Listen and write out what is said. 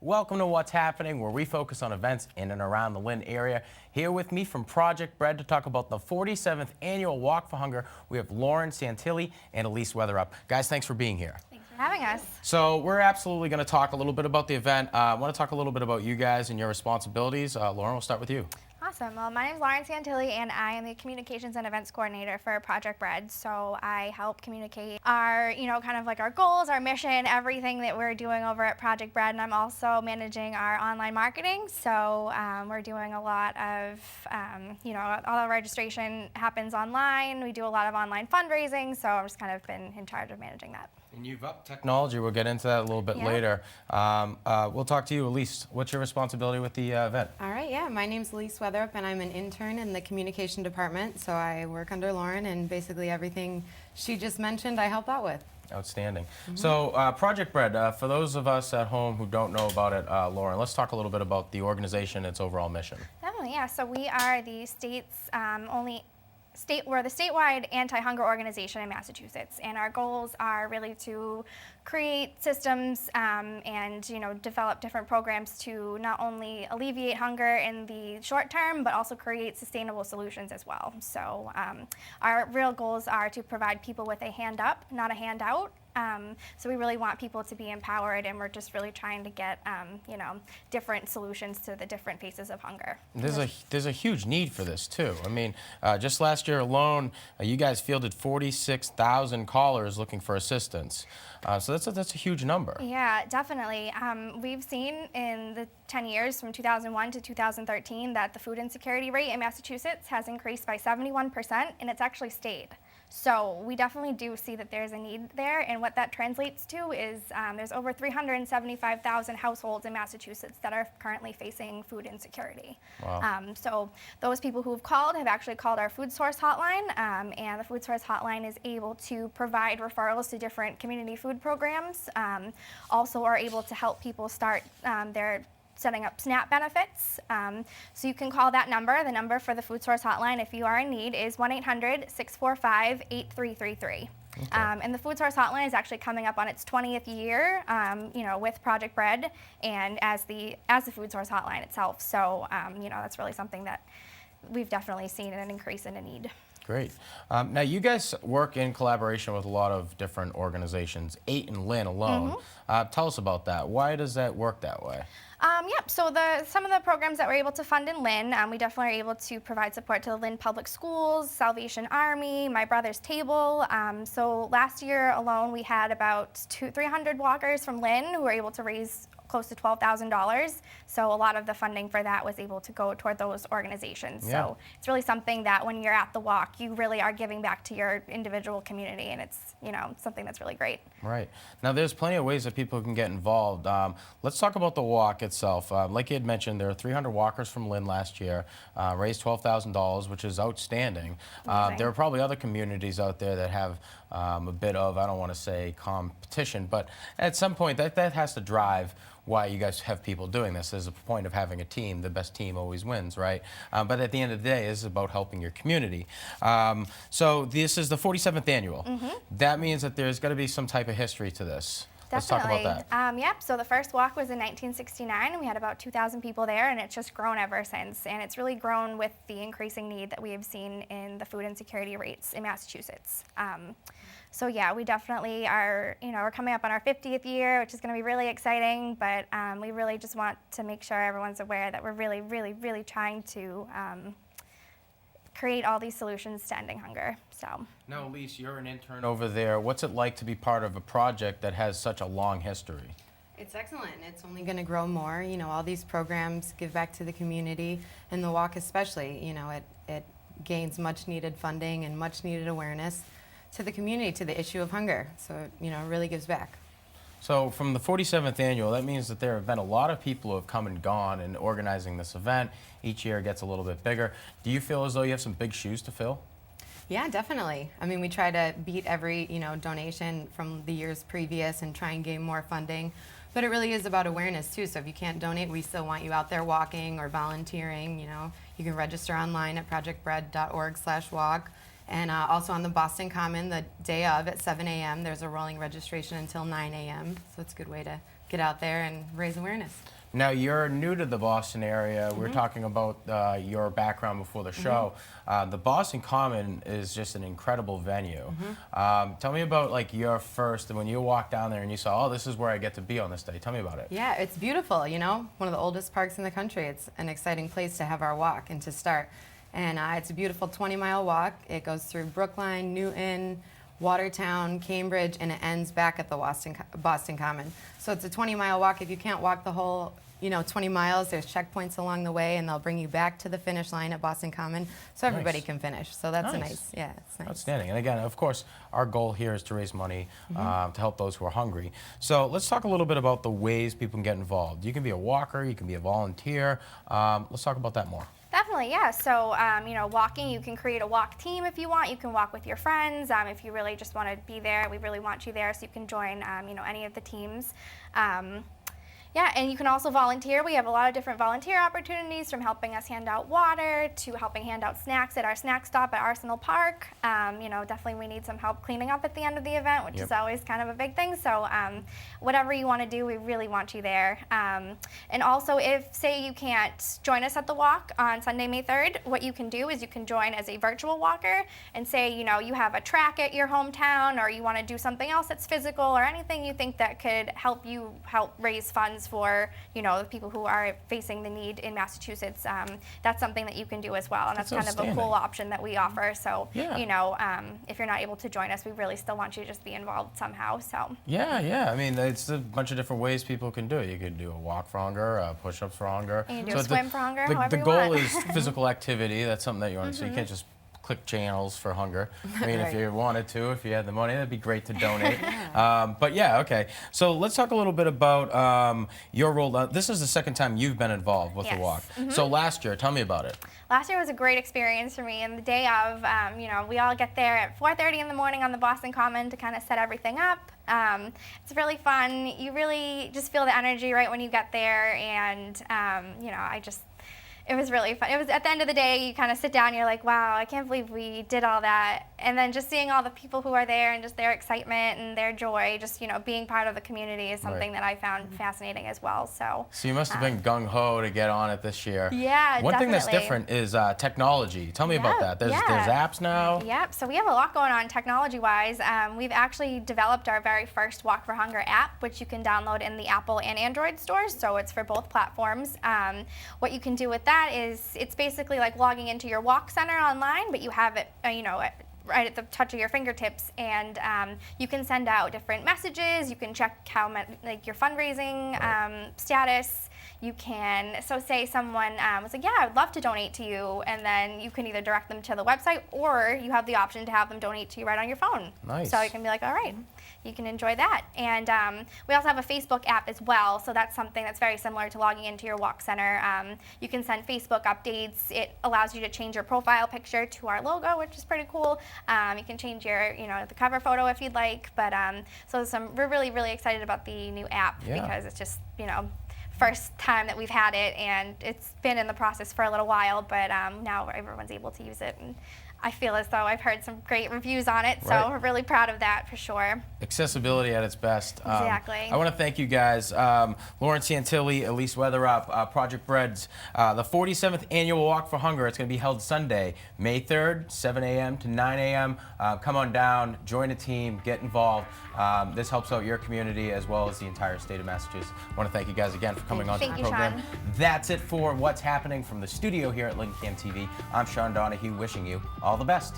Welcome to What's Happening, where we focus on events in and around the Lynn area. Here with me from Project Bread to talk about the 47th Annual Walk for Hunger, we have Lauren Santilli and Elise Weatherup. Guys, thanks for being here. Thanks for having us. So we're absolutely going to talk a little bit about the event. I want to talk a little bit about you guys and your responsibilities. Lauren, we'll start with you. Awesome. Well, my name is Lauren Santilli, and I am the Communications and Events Coordinator for Project Bread. So I help communicate our, kind of like our goals, our mission, everything that we're doing over at Project Bread. And I'm also managing our online marketing. So we're doing a lot of, all the registration happens online. We do a lot of online fundraising. So I've just kind of been in charge of managing that. And you've upped technology. We'll get into that a little bit later. We'll talk to you, Elise. What's your responsibility with the event? All right, my name's Elise Weatherup, and I'm an intern in the communication department. So I work under Lauren, and basically everything she just mentioned, I help out with. Outstanding. So Project Bread, for those of us at home who don't know about it, Lauren, let's talk a little bit about the organization and its overall mission. Definitely, yeah. So we are the state's we're the statewide anti-hunger organization in Massachusetts, and our goals are really to create systems and develop different programs to not only alleviate hunger in the short term, but also create sustainable solutions as well. So our real goals are to provide people with a hand up, not a handout. So we really want people to be empowered, and we're just really trying to get, different solutions to the different phases of hunger. There's a huge need for this too. I mean, just last year alone, you guys fielded 46,000 callers looking for assistance. So that's a huge number. Yeah, definitely. We've seen in the 10 years from 2001 to 2013 that the food insecurity rate in Massachusetts has increased by 71%, and it's actually stayed. So we definitely do see that there's a need there, and what that translates to is there's over 375,000 households in Massachusetts that are currently facing food insecurity. Wow. So those people who have called have actually called our food source hotline, and the food source hotline is able to provide referrals to different community food programs. Also are able to help people start setting up SNAP benefits. So you can call that number. The number for the food source hotline, if you are in need, is 1-800-645-8333. Okay. And the food source hotline is actually coming up on its 20th year, with Project Bread and as the food source hotline itself. So, that's really something that we've definitely seen an increase in a need. Great. Now, you guys work in collaboration with a lot of different organizations, 8 in Lynn alone. Tell us about that. Why does that work that way? So some of the programs that we're able to fund in Lynn, we definitely are able to provide support to the Lynn Public Schools, Salvation Army, My Brother's Table. So last year alone, we had about 300 walkers from Lynn who were able to raise close to $12,000. So a lot of the funding for that was able to go toward those organizations. Yeah. So it's really something that when you're at the walk, you really are giving back to your individual community, and it's something that's really great. Right. Now, there's plenty of ways that people can get involved. Let's talk about the walk itself. Like you had mentioned, there are 300 walkers from Lynn last year, raised $12,000, which is outstanding. There are probably other communities out there that have a bit of, I don't want to say competition, but at some point that has to drive why you guys have people doing this. There's a point of having a team. The best team always wins, right? But at the end of the day, this is about helping your community. So this is the 47th annual. That means that there's got to be some type of history to this. Let's talk about that. Yep, so the first walk was in 1969, and we had about 2,000 people there, and it's just grown ever since. And it's really grown with the increasing need that we have seen in the food insecurity rates in Massachusetts. So yeah, we definitely are, we're coming up on our 50th year, which is going to be really exciting, but we really just want to make sure everyone's aware that we're really, really, really trying to create all these solutions to ending hunger. So. Now, Elise, you're an intern over there. What's it like to be part of a project that has such a long history? It's excellent. It's only going to grow more. All these programs give back to the community, and the walk especially. It gains much needed funding and much needed awareness to the community, to the issue of hunger. So it really gives back. So from the 47th annual, that means that there have been a lot of people who have come and gone in organizing this event. Each year it gets a little bit bigger. Do you feel as though you have some big shoes to fill? Yeah, definitely. I mean, we try to beat every donation from the years previous and try and gain more funding. But it really is about awareness too. So if you can't donate, we still want you out there walking or volunteering. You can register online at projectbread.org/walk. And also on the Boston Common, the day of at 7 a.m., there's a rolling registration until 9 a.m. So it's a good way to get out there and raise awareness. Now, you're new to the Boston area. Mm-hmm. We're talking about your background before the show. The Boston Common is just an incredible venue. Tell me about like your first, when you walked down there and you saw, oh, this is where I get to be on this day. Tell me about it. Yeah, it's beautiful, you know, one of the oldest parks in the country. It's an exciting place to have our walk and to start. And it's a beautiful 20-mile walk. It goes through Brookline, Newton, Watertown, Cambridge, and it ends back at the Boston Common. So it's a 20-mile walk. If you can't walk the whole 20 miles, there's checkpoints along the way, and they'll bring you back to the finish line at Boston Common, so everybody can finish. So that's a nice, yeah, it's nice. Outstanding. And again, of course, our goal here is to raise money to help those who are hungry. So let's talk a little bit about the ways people can get involved. You can be a walker, you can be a volunteer. Let's talk about that more. Definitely, yeah. So, walking, you can create a walk team if you want. You can walk with your friends. If you really just want to be there, we really want you there, so you can join, any of the teams. Yeah, and you can also volunteer. We have a lot of different volunteer opportunities, from helping us hand out water to helping hand out snacks at our snack stop at Arsenal Park. Definitely we need some help cleaning up at the end of the event, which is always kind of a big thing. So whatever you want to do, we really want you there. And also, if, say, you can't join us at the walk on Sunday, May 3rd, what you can do is you can join as a virtual walker and say, you have a track at your hometown, or you want to do something else that's physical, or anything you think that could help raise funds for the people who are facing the need in Massachusetts. That's something that you can do as well, and that's kind of a cool option that we offer. So if you're not able to join us, we really still want you to just be involved somehow. So yeah. I mean, it's a bunch of different ways people can do it. You can do a walk for hunger, push-ups for hunger. And you can do a swim for hunger. The goal is physical activity. That's something that you want to. So you can't just click channels for hunger. I mean, if you wanted to, if you had the money, that'd be great to donate. But yeah, okay. So let's talk a little bit about your role. This is the second time you've been involved with the walk. So last year, tell me about it. Last year was a great experience for me, and the day of, we all get there at 4:30 in the morning on the Boston Common to kind of set everything up. It's really fun. You really just feel the energy right when you get there, and it was really fun. It was at the end of the day, you kind of sit down, you're like, wow, I can't believe we did all that. And then just seeing all the people who are there and just their excitement and their joy, just, being part of the community is something that I found fascinating as well. So you must have been gung-ho to get on it this year. Yeah, One thing that's different is technology. Tell me about that. There's apps now. Yep, so we have a lot going on technology-wise. We've actually developed our very first Walk for Hunger app, which you can download in the Apple and Android stores, so it's for both platforms. What you can do with that is it's basically like logging into your walk center online, but you have it, right at the touch of your fingertips, and you can send out different messages. You can check how your fundraising status. You can, so say someone was like, yeah, I would love to donate to you, and then you can either direct them to the website, or you have the option to have them donate to you right on your phone. Nice. So you can be like, all right, you can enjoy that. And we also have a Facebook app as well, so that's something that's very similar to logging into your walk center. You can send Facebook updates. It allows you to change your profile picture to our logo, which is pretty cool. You can change your, the cover photo if you'd like. But we're really, really excited about the new app because it's just, first time that we've had it, and it's been in the process for a little while, but now everyone's able to use it. And I feel as though I've heard some great reviews on it, so we're really proud of that for sure. Accessibility at its best. Exactly. I want to thank you guys, Lauren Santilli, Elise Weatherup, Project Breads. The 47th Annual Walk for Hunger. It's going to be held Sunday, May 3rd, 7 a.m. to 9 a.m. Come on down, join a team, get involved. This helps out your community as well as the entire state of Massachusetts. I want to thank you guys again for coming on to the program. Sean. That's it for what's happening from the studio here at LynnCAM TV. I'm Sean Donahue, wishing you all the best.